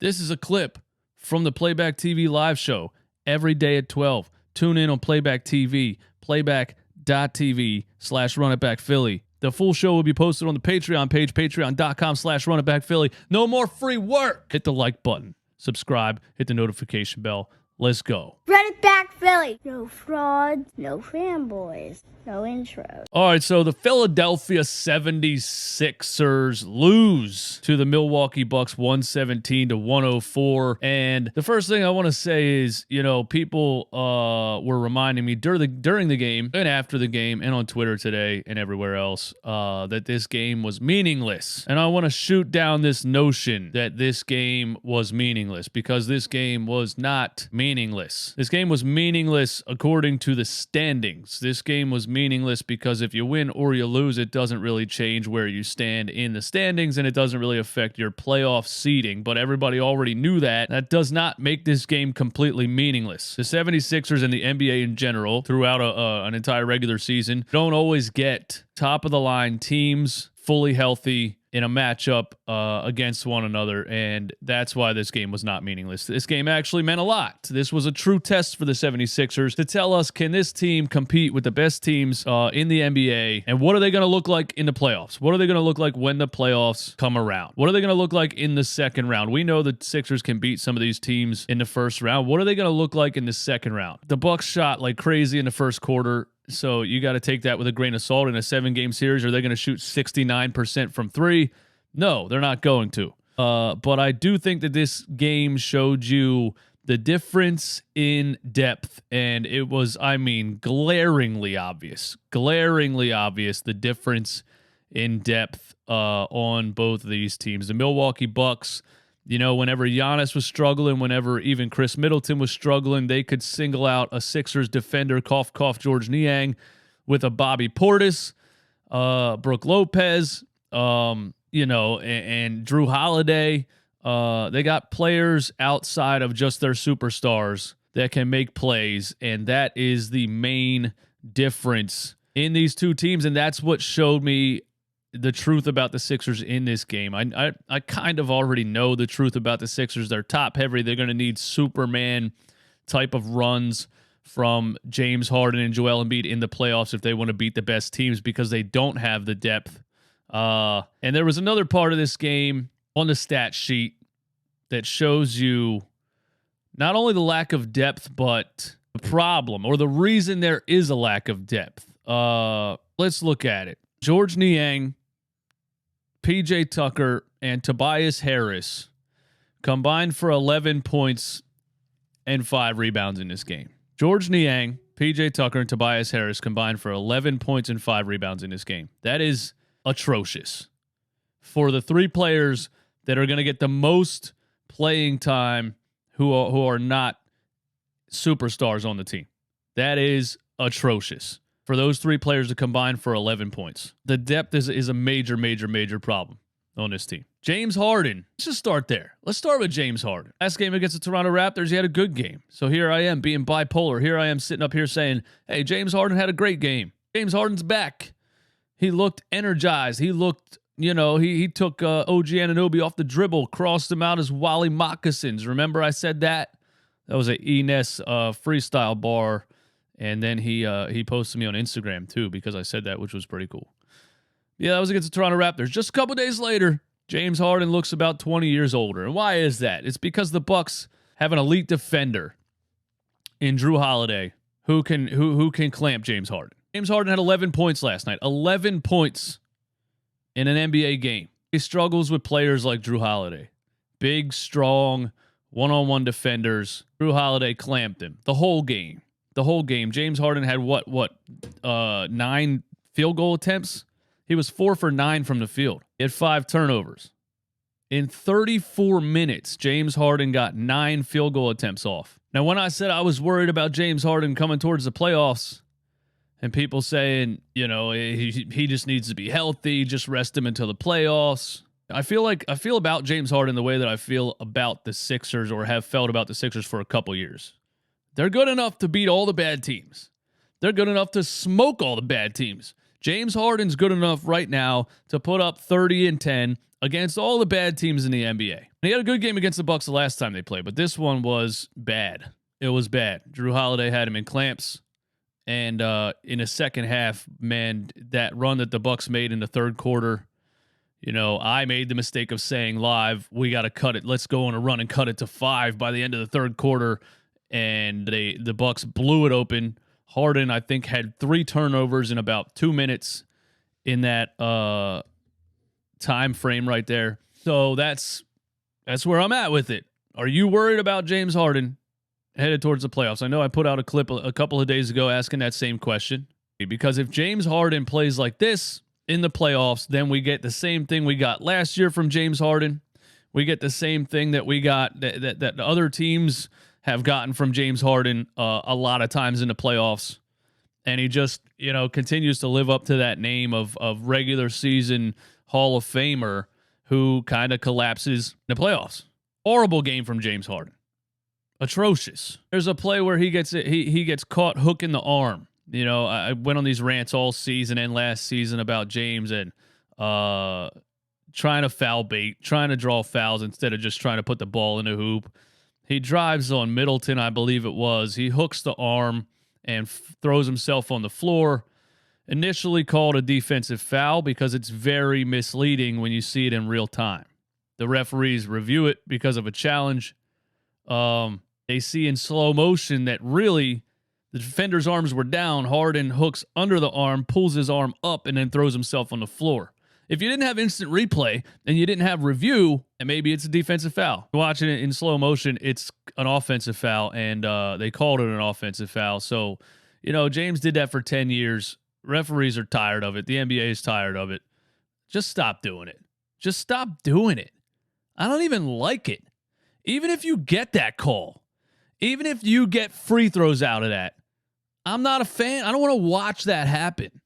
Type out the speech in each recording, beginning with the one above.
This is a clip from the Playback TV live show every day at 12. Tune in on Playback TV, playback.tv/runitbackphilly. The full show will be posted on the Patreon page, patreon.com/runitbackphilly. No more free work. Hit the like button, subscribe, hit the notification bell. Let's go. Run it back, Philly. No frauds, no fanboys, no intros. All right, so the Philadelphia 76ers lose to the Milwaukee Bucks 117-104. And the first thing I want to say is, people were reminding me during the game and after the game and on Twitter today and everywhere else that this game was meaningless. And I want to shoot down this notion that this game was meaningless, because this game was not meaningless. This game was meaningless according to the standings. This game was meaningless because if you win or you lose, it doesn't really change where you stand in the standings, and it doesn't really affect your playoff seeding. But everybody already knew that. That does not make this game completely meaningless. The 76ers and the NBA in general, throughout an entire regular season, don't always get top-of-the-line teams fully healthy in a matchup against one another, and that's why this game was not meaningless. This game actually meant a lot. This was a true test for the 76ers to tell us, can this team compete with the best teams in the NBA, and what are they going to look like in the playoffs? What are they going to look like when the playoffs come around? What are they going to look like in the second round? We know the Sixers can beat some of these teams in the first round. What are they going to look like in the second round? The Bucks shot like crazy in the first quarter, so you got to take that with a grain of salt. In a 7-game series, are they going to shoot 69% from three? No, they're not going to. But I do think that this game showed you the difference in depth, and it was, glaringly obvious. Glaringly obvious, the difference in depth on both of these teams. The Milwaukee Bucks, whenever Giannis was struggling, whenever even Chris Middleton was struggling, they could single out a Sixers defender, cough, cough, George Niang, with a Bobby Portis, Brook Lopez, and Drew Holiday. They got players outside of just their superstars that can make plays, and that is the main difference in these two teams, and that's what showed me the truth about the Sixers in this game. I kind of already know the truth about the Sixers. They're top heavy. They're going to need Superman type of runs from James Harden and Joel Embiid in the playoffs if they want to beat the best teams, because they don't have the depth. And there was another part of this game on the stat sheet that shows you not only the lack of depth, but the problem or the reason there is a lack of depth. Let's look at it. George Niang, PJ Tucker, and Tobias Harris combined for 11 points and 5 rebounds in this game. George Niang, PJ Tucker, and Tobias Harris combined for 11 points and 5 rebounds in this game. That is atrocious for the 3 players that are going to get the most playing time who are not superstars on the team. That is atrocious for those 3 players to combine for 11 points. The depth is a major, major, major problem on this team. James Harden. Let's just start there. Let's start with James Harden. Last game against the Toronto Raptors, he had a good game. So here I am being bipolar. Here I am sitting up here saying, hey, James Harden had a great game. James Harden's back. He looked energized. He looked, he took OG Anunoby off the dribble, crossed him out as Wally Moccasins. Remember I said that? That was a Enes freestyle bar. And then he posted me on Instagram too, because I said that, which was pretty cool. Yeah, that was against the Toronto Raptors. Just a couple days later, James Harden looks about 20 years older. And why is that? It's because the Bucks have an elite defender in Drew Holiday who can clamp James Harden. James Harden had 11 points last night. 11 points in an NBA game. He struggles with players like Drew Holiday. Big, strong, one-on-one defenders. Drew Holiday clamped him the whole game. The whole game. James Harden had 9 field goal attempts? He was 4 for 9 from the field. He had 5 turnovers. In 34 minutes, James Harden got 9 field goal attempts off. Now, when I said I was worried about James Harden coming towards the playoffs, and people saying, he just needs to be healthy, just rest him until the playoffs. I feel about James Harden the way that I feel about the Sixers, or have felt about the Sixers for a couple years. They're good enough to beat all the bad teams. They're good enough to smoke all the bad teams. James Harden's good enough right now to put up 30 and 10 against all the bad teams in the NBA. And he had a good game against the Bucks the last time they played, but this one was bad. It was bad. Drew Holiday had him in clamps. And in the second half, man, that run that the Bucks made in the third quarter, you know, I made the mistake of saying live, we got to cut it. Let's go on a run and cut it to 5 by the end of the third quarter. And the Bucks blew it open. Harden, I think, had 3 turnovers in about 2 minutes in that time frame right there. So that's where I'm at with it. Are you worried about James Harden headed towards the playoffs? I know I put out a clip a couple of days ago asking that same question. Because if James Harden plays like this in the playoffs, then we get the same thing we got last year from James Harden. We get the same thing that we got that other teams have gotten from James Harden a lot of times in the playoffs. And he just, you know, continues to live up to that name of regular season Hall of Famer who kind of collapses in the playoffs. Horrible game from James Harden. Atrocious. There's a play where he gets caught hooking the arm. You know, I went on these rants all season and last season about James and trying to foul bait, trying to draw fouls instead of just trying to put the ball in the hoop. He drives on Middleton, I believe it was. He hooks the arm and throws himself on the floor. Initially called a defensive foul because it's very misleading when you see it in real time. The referees review it because of a challenge. They see in slow motion that really the defender's arms were down. Harden hooks under the arm, pulls his arm up, and then throws himself on the floor. If you didn't have instant replay and you didn't have review, and maybe it's a defensive foul. Watching it in slow motion, it's an offensive foul, and they called it an offensive foul. So, you know, James did that for 10 years. Referees are tired of it. The NBA is tired of it. Just stop doing it. Just stop doing it. I don't even like it. Even if you get that call, even if you get free throws out of that, I'm not a fan. I don't want to watch that happen.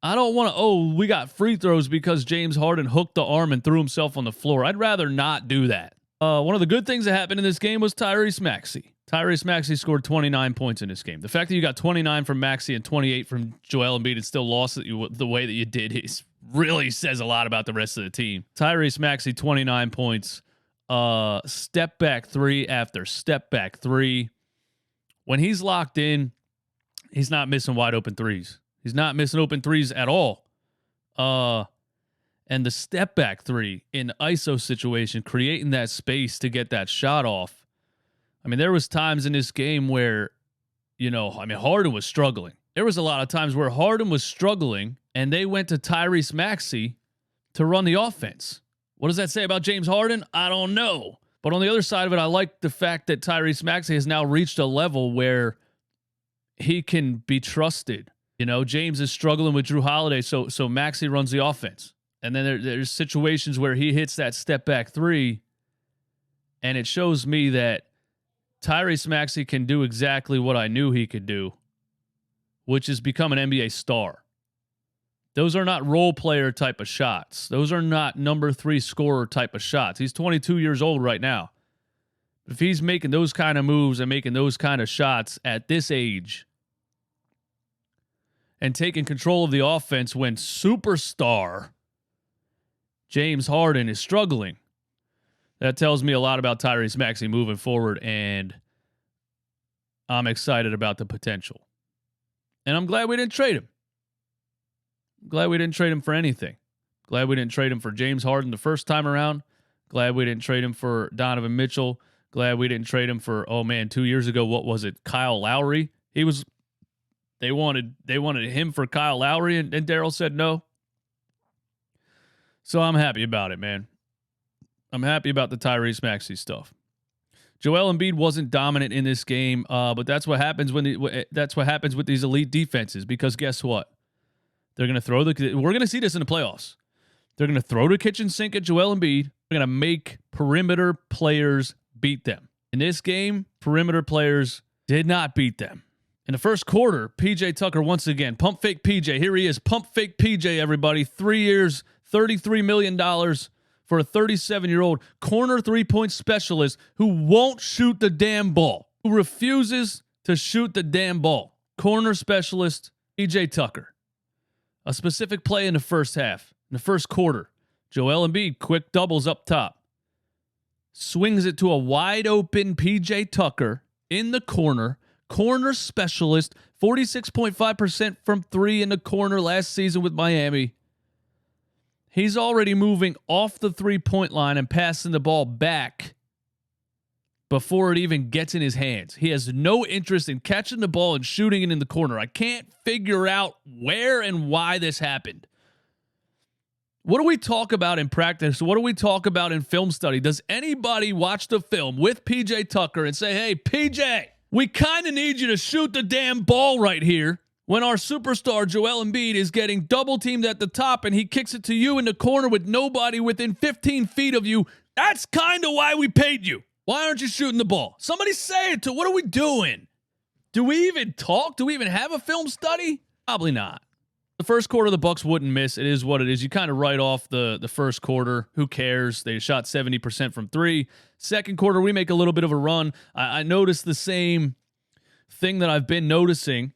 I don't want to, we got free throws because James Harden hooked the arm and threw himself on the floor. I'd rather not do that. One of the good things that happened in this game was Tyrese Maxey. Tyrese Maxey scored 29 points in this game. The fact that you got 29 from Maxey and 28 from Joel Embiid and still lost the way that you did really says a lot about the rest of the team. Tyrese Maxey, 29 points. Step back 3 after step back 3. When he's locked in, he's not missing wide open threes. He's not missing open threes at all. And the step back 3 in the ISO situation, creating that space to get that shot off. I mean, there was times in this game where, you know, I mean, Harden was struggling. There was a lot of times where Harden was struggling and they went to Tyrese Maxey to run the offense. What does that say about James Harden? I don't know. But on the other side of it, I like the fact that Tyrese Maxey has now reached a level where he can be trusted. You know, James is struggling with Drew Holiday, so Maxey runs the offense. And then there's situations where he hits that step back 3, and it shows me that Tyrese Maxey can do exactly what I knew he could do, which is become an NBA star. Those are not role player type of shots. Those are not number 3 scorer type of shots. He's 22 years old right now. If he's making those kind of moves and making those kind of shots at this age and taking control of the offense when superstar James Harden is struggling, that tells me a lot about Tyrese Maxey moving forward, and I'm excited about the potential. And I'm glad we didn't trade him. Glad we didn't trade him for anything. Glad we didn't trade him for James Harden the first time around. Glad we didn't trade him for Donovan Mitchell. Glad we didn't trade him for, 2 years ago, what was it? Kyle Lowry. They wanted him for Kyle Lowry, and Daryl said no. So I'm happy about it, man. I'm happy about the Tyrese Maxey stuff. Joel Embiid wasn't dominant in this game, but that's what happens with these elite defenses, because guess what? They're going to throw we're going to see this in the playoffs. They're going to throw the kitchen sink at Joel Embiid. They're going to make perimeter players beat them. In this game, perimeter players did not beat them. In the first quarter, PJ Tucker once again, pump fake PJ. Here he is, pump fake PJ, everybody. 3 years, $33 million for a 37-year-old corner three-point specialist who won't shoot the damn ball, who refuses to shoot the damn ball. Corner specialist, PJ Tucker. A specific play in the first half, in the first quarter. Joel Embiid, quick doubles up top. Swings it to a wide open PJ Tucker in the corner. Corner specialist, 46.5% from three in the corner last season with Miami. He's already moving off the three-point line and passing the ball back before it even gets in his hands. He has no interest in catching the ball and shooting it in the corner. I can't figure out where and why this happened. What do we talk about in practice? What do we talk about in film study? Does anybody watch the film with PJ Tucker and say, hey, PJ, we kind of need you to shoot the damn ball right here when our superstar Joel Embiid is getting double teamed at the top and he kicks it to you in the corner with nobody within 15 feet of you? That's kind of why we paid you. Why aren't you shooting the ball? Somebody say it to. What are we doing? Do we even talk? Do we even have a film study? Probably not. The first quarter, the Bucks wouldn't miss. It is what it is. You kind of write off the first quarter. Who cares? They shot 70% from three. Second quarter, we make a little bit of a run. I noticed the same thing that I've been noticing,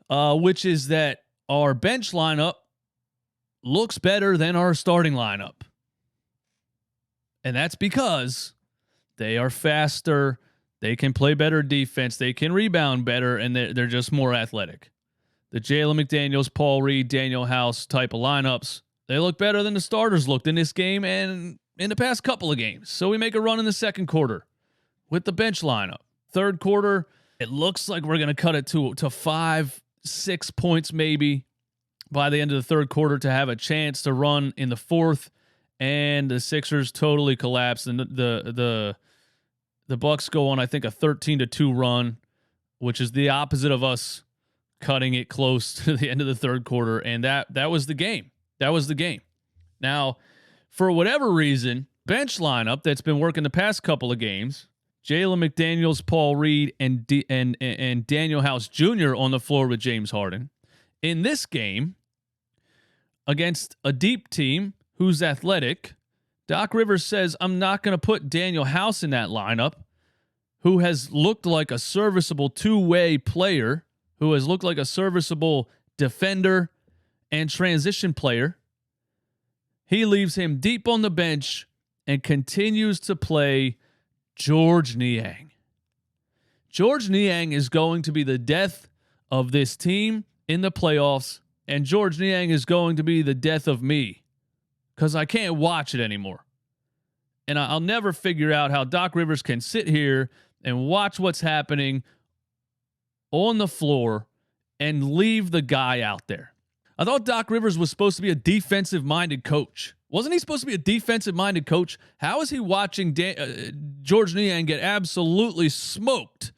which is that our bench lineup looks better than our starting lineup. And that's because they are faster. They can play better defense. They can rebound better, and they're just more athletic. The Jalen McDaniels, Paul Reed, Daniel House type of lineups, they look better than the starters looked in this game and in the past couple of games. So we make a run in the second quarter with the bench lineup. Third quarter, it looks like we're going to cut it to 5-6 points maybe by the end of the third quarter to have a chance to run in the fourth, and the Sixers totally collapse. And the Bucks go on, I think, a 13-2 run, which is the opposite of us cutting it close to the end of the third quarter, and that was the game. That was the game. Now, for whatever reason, bench lineup that's been working the past couple of games, Jalen McDaniels, Paul Reed, and Daniel House Jr. on the floor with James Harden. In this game, against a deep team who's athletic, Doc Rivers says, I'm not going to put Daniel House in that lineup, who has looked like a serviceable two-way player, who has looked like a serviceable defender and transition player. He leaves him deep on the bench and continues to play George Niang. George Niang is going to be the death of this team in the playoffs, and George Niang is going to be the death of me because I can't watch it anymore. And I'll never figure out how Doc Rivers can sit here and watch what's happening on the floor and leave the guy out there. I thought Doc Rivers was supposed to be a defensive-minded coach. Wasn't he supposed to be a defensive-minded coach? How is he watching George Niang get absolutely smoked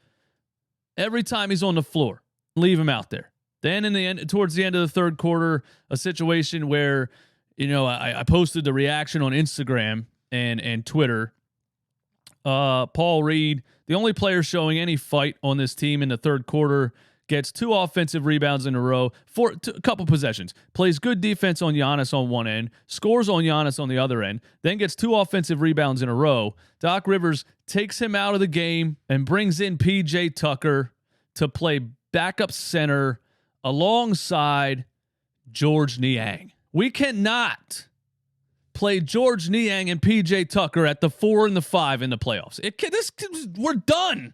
every time he's on the floor? Leave him out there. Then in the end, towards the end of the third quarter, a situation where, I posted the reaction on Instagram and Twitter. Paul Reed, the only player showing any fight on this team in the third quarter, gets 2 offensive rebounds in a row for a couple possessions, plays good defense on Giannis on one end, scores on Giannis on the other end, then gets 2 offensive rebounds in a row. Doc Rivers takes him out of the game and brings in PJ Tucker to play backup center alongside George Niang. We cannot play George Niang and PJ Tucker at the 4 and the 5 in the playoffs. We're done.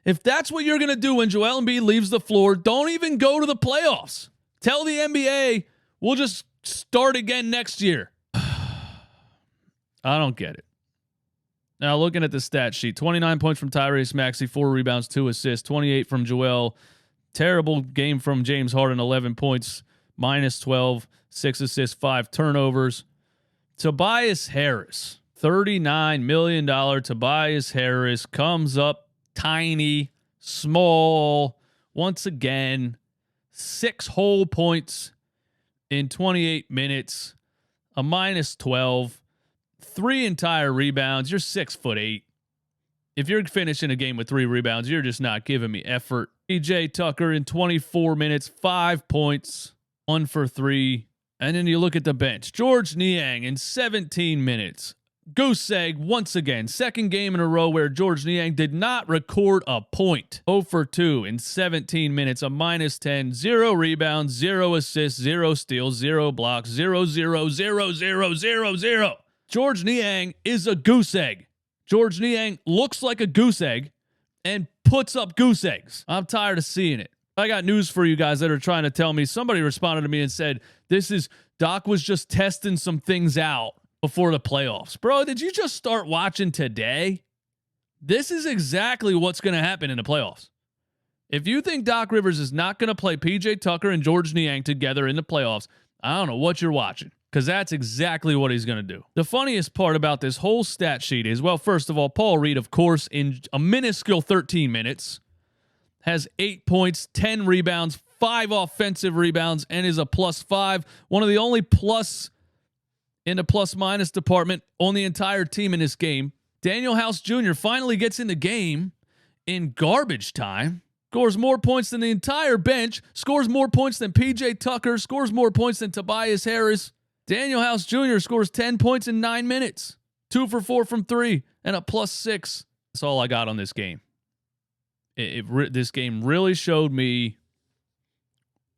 If that's what you're going to do when Joel Embiid leaves the floor, don't even go to the playoffs. Tell the NBA we'll just start again next year. I don't get it. Now, looking at the stat sheet, 29 points from Tyrese Maxey, 4 rebounds, 2 assists, 28 from Joel. Terrible game from James Harden, 11 points, minus 12, 6 assists, 5 turnovers. Tobias Harris, $39 million Tobias Harris comes up tiny, small, once again, 6 whole points in 28 minutes, a minus 12, 3 entire rebounds. You're 6'8". If you're finishing a game with 3 rebounds, you're just not giving me effort. PJ Tucker in 24 minutes, 5 points, 1 for 3. And then you look at the bench. George Niang in 17 minutes, goose egg once again. Second game in a row where Georges Niang did not record a point. 0 for 2 in 17 minutes, a -10, 0 rebounds, 0 assists, 0 steals, 0 blocks, 0, 0, 0, 0, 0, 0. Georges Niang is a goose egg. Georges Niang looks like a goose egg and puts up goose eggs. I'm tired of seeing it. I got news for you guys that are trying to tell me. Somebody responded to me and said, Doc was just testing some things out before the playoffs. Bro, did you just start watching today? This is exactly what's going to happen in the playoffs. If you think Doc Rivers is not going to play PJ Tucker and Georges Niang together in the playoffs, I don't know what you're watching, because that's exactly what he's going to do. The funniest part about this whole stat sheet is, well, first of all, Paul Reed, of course, in a minuscule 13 minutes, has 8 points, 10 rebounds, 5 offensive rebounds, and is a +5. One of the only plus in the plus-minus department on the entire team in this game. Daniel House Jr. finally gets in the game in garbage time, scores more points than the entire bench, scores more points than PJ Tucker, scores more points than Tobias Harris. Daniel House Jr. scores 10 points in 9 minutes, 2 for 4 from 3, and a +6. That's all I got on this game. This game really showed me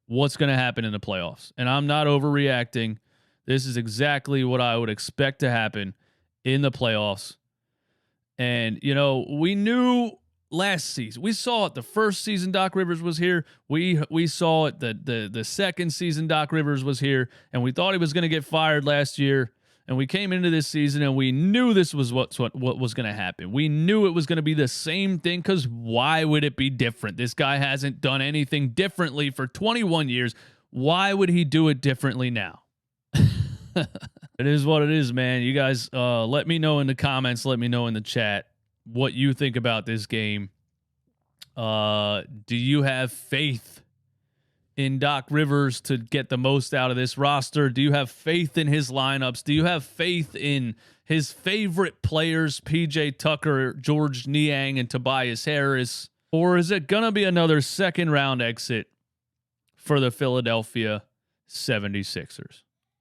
what's going to happen in the playoffs. And I'm not overreacting. This is exactly what I would expect to happen in the playoffs. And, you know, we knew last season. We saw it the first season Doc Rivers was here. We saw it the second season Doc Rivers was here. And we thought he was going to get fired last year. And we came into this season and we knew this was what was going to happen. We knew it was going to be the same thing, because why would it be different? This guy hasn't done anything differently for 21 years. Why would he do it differently now? It is what it is, man. You guys let me know in the comments. Let me know in the chat what you think about this game. Do you have faith in Doc Rivers to get the most out of this roster? Do you have faith in his lineups? Do you have faith in his favorite players, PJ Tucker, Georges Niang, and Tobias Harris? Or is it going to be another second round exit for the Philadelphia 76ers?